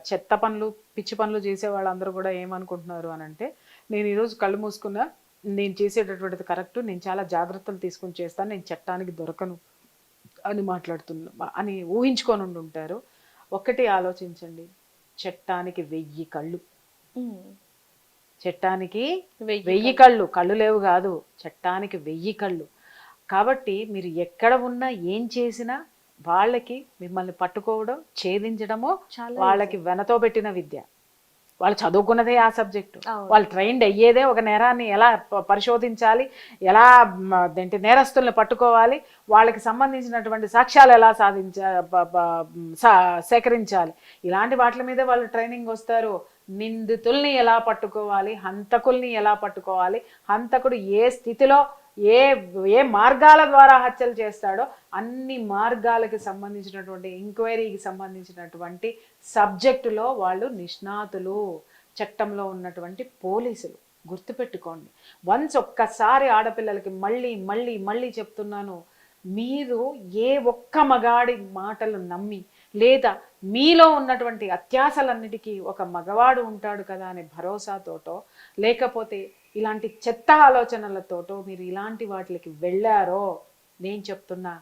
చెత్త పనులు పిచ్చి పనులు చేసే వాళ్ళందరూ కూడా ఏమనుకుంటున్నారు అని అంటే, నేను ఈరోజు కళ్ళు మూసుకున్నా, నేను చేసేటటువంటిది కరెక్ట్, నేను చాలా జాగ్రత్తలు తీసుకుని చేస్తాను, నేను చట్టానికి దొరకను అని మాట్లాడుతున్నా అని ఊహించుకొని ఉంటారు. ఒక్కటి ఆలోచించండి, చట్టానికి 1000 కళ్ళు. చట్టానికి 1000 కళ్ళు. కళ్ళు లేవు కాదు, చట్టానికి 1000 కళ్ళు. కాబట్టి మీరు ఎక్కడ ఉన్నా ఏం చేసినా వాళ్ళకి మిమ్మల్ని పట్టుకోవడం, ఛేదించడమో వాళ్ళకి వెనతో పెట్టిన విద్య. వాళ్ళు చదువుకున్నదే ఆ సబ్జెక్టు, వాళ్ళు ట్రైన్డ్ అయ్యేదే ఒక నేరాన్ని ఎలా పరిశోధించాలి, ఎలా నేరస్తుల్ని పట్టుకోవాలి, వాళ్ళకి సంబంధించినటువంటి సాక్ష్యాలు ఎలా సేకరించాలి, ఇలాంటి వాటి మీదే వాళ్ళు ట్రైనింగ్ వస్తారు. నిందితుల్ని ఎలా పట్టుకోవాలి, హంతకుల్ని ఎలా పట్టుకోవాలి, హంతకుడు ఏ స్థితిలో ఏ ఏ మార్గాల ద్వారా హత్యలు చేస్తాడో అన్ని మార్గాలకి సంబంధించినటువంటి ఎంక్వైరీకి సంబంధించినటువంటి సబ్జెక్టులో వాళ్ళు నిష్ణాతులు, చట్టంలో ఉన్నటువంటి పోలీసులు. గుర్తుపెట్టుకోండి. వన్స్ ఒక్కసారి ఆడపిల్లలకి మళ్ళీ మళ్ళీ మళ్ళీ చెప్తున్నాను, మీరు ఏ ఒక్క మగాడి మాటలు నమ్మి లేదా మీలో ఉన్నటువంటి అత్యాశలన్నిటికీ ఒక మగవాడు ఉంటాడు కదా అనే భరోసాతోటో లేకపోతే ఇలాంటి చెత్త ఆలోచనలతోటో మీరు ఇలాంటి వాటికి వెళ్ళారో, నేను చెప్తున్నా,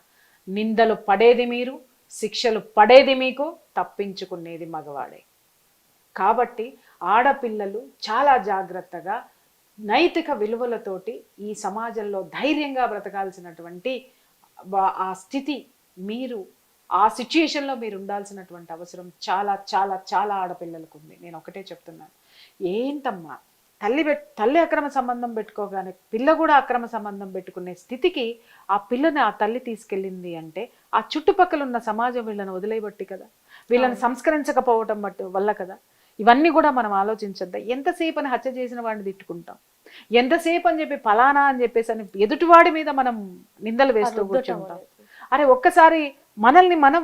నిందలు పడేది మీరు, శిక్షలు పడేది మీకు, తప్పించుకునేది మగవాడే. కాబట్టి ఆడపిల్లలు చాలా జాగ్రత్తగా నైతిక విలువలతోటి ఈ సమాజంలో ధైర్యంగా బ్రతకాల్సినటువంటి ఆ స్థితి, మీరు ఆ సిచ్యుయేషన్లో మీరు ఉండాల్సినటువంటి అవసరం చాలా చాలా చాలా ఆడపిల్లలకు ఉంది. నేను ఒకటే చెప్తున్నాను, ఏంటమ్మా తల్లి అక్రమ సంబంధం పెట్టుకోగానే పిల్ల కూడా అక్రమ సంబంధం పెట్టుకునే స్థితికి ఆ పిల్లని ఆ తల్లి తీసుకెళ్ళింది అంటే ఆ చుట్టుపక్కల ఉన్న సమాజం వీళ్ళని వదిలేయబట్టి కదా, వీళ్ళని సంస్కరించకపోవటం వల్ల కదా. ఇవన్నీ కూడా మనం ఆలోచించద్దా? ఎంతసేపు అని హత్య చేసిన వాడిని తిట్టుకుంటాం, ఎంతసేపు అని చెప్పి ఫలానా అని చెప్పేసి అని ఎదుటివాడి మీద మనం నిందలు వేస్తూ కూర్చుంటాం. అరే ఒక్కసారి మనల్ని మనం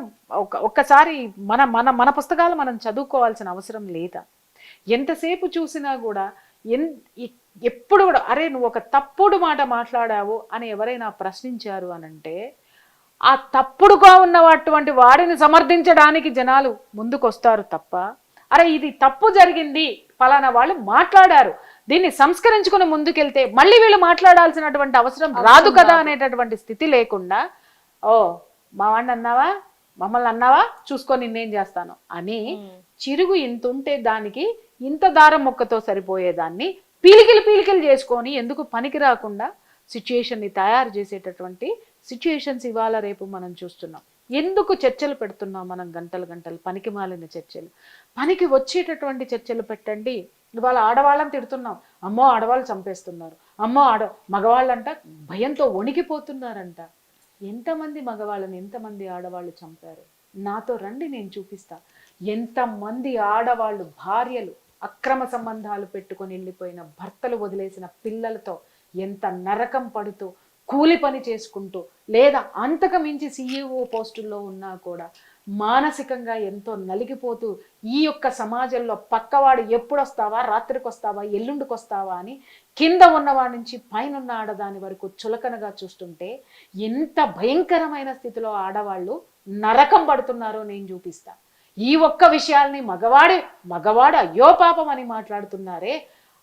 ఒక్కసారి మన మన మన పుస్తకాలు మనం చదువుకోవాల్సిన అవసరం లేదా? ఎంతసేపు చూసినా కూడా ఎప్పుడు కూడా అరే నువ్వు ఒక తప్పుడు మాట మాట్లాడావు అని ఎవరైనా ప్రశ్నించారు అనంటే ఆ తప్పుడుగా ఉన్నటువంటి వాడిని సమర్థించడానికి జనాలు ముందుకొస్తారు తప్ప, అరే ఇది తప్పు జరిగింది, ఫలానా వాళ్ళు మాట్లాడారు, దీన్ని సంస్కరించుకుని ముందుకెళ్తే మళ్ళీ వీళ్ళు మాట్లాడాల్సినటువంటి అవసరం రాదు కదా అనేటటువంటి స్థితి లేకుండా, ఓ మా వాడిని అన్నావా, మమ్మల్ని అన్నావా, చూసుకొని నిన్నేం చేస్తాను అని చిరుగు ఇంత ఉంటే దానికి ఇంత దారం మొక్కతో సరిపోయేదాన్ని పీలికలు చేసుకొని ఎందుకు పనికి రాకుండా సిచ్యుయేషన్ని తయారు చేసేటటువంటి సిచ్యుయేషన్స్ ఇవాళ రేపు మనం చూస్తున్నాం. ఎందుకు చర్చలు పెడుతున్నాం మనం, గంటలు పనికి మాలిన చర్చలు, పనికి వచ్చేటటువంటి చర్చలు పెట్టండి. ఇవాళ ఆడవాళ్ళని తిడుతున్నాం, అమ్మో ఆడవాళ్ళు చంపేస్తున్నారు, అమ్మో మగవాళ్ళంట భయంతో వణికిపోతున్నారంట. ఎంతమంది మగవాళ్ళని ఎంతమంది ఆడవాళ్ళు చంపారు? నాతో రండి, నేను చూపిస్తా. ఎంతమంది ఆడవాళ్ళు భార్యలు అక్రమ సంబంధాలు పెట్టుకొని వెళ్ళిపోయిన భర్తలు వదిలేసిన పిల్లలతో ఎంత నరకం పడుతూ కూలి పని చేసుకుంటూ లేదా అంతకు మించి CEO పోస్టుల్లో ఉన్నా కూడా మానసికంగా ఎంతో నలిగిపోతూ ఈ యొక్క సమాజంలో పక్కవాడు ఎప్పుడు వస్తావా, రాత్రికి వస్తావా, ఎల్లుండికి వస్తావా అని కింద ఉన్నవాడి నుంచి పైన ఆడదాని వరకు చులకనగా చూస్తుంటే ఎంత భయంకరమైన స్థితిలో ఆడవాళ్ళు నరకం పడుతున్నారో నేను చూపిస్తా. ఈ ఒక్క విషయాల్ని మగవాడు అయ్యో పాపం అని మాట్లాడుతున్నారే,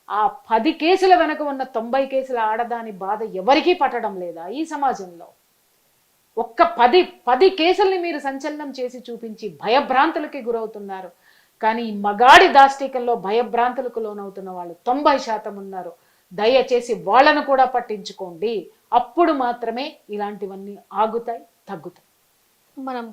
ఆ 10 కేసుల వెనక ఉన్న 90 కేసుల ఆడదాని బాధ ఎవరికీ పట్టడం లేదా ఈ సమాజంలో? ఒక్క 10 కేసుల్ని మీరు సంచలనం చేసి చూపించి భయభ్రాంతులకి గురవుతున్నారు. కానీ ఈ మగాడి దాష్టికంలో భయభ్రాంతులకు లోనవుతున్న వాళ్ళు 90% ఉన్నారు. దయచేసి వాళ్ళను కూడా పట్టించుకోండి. అప్పుడు మాత్రమే ఇలాంటివన్నీ ఆగుతాయి, తగ్గుతాయి. మనం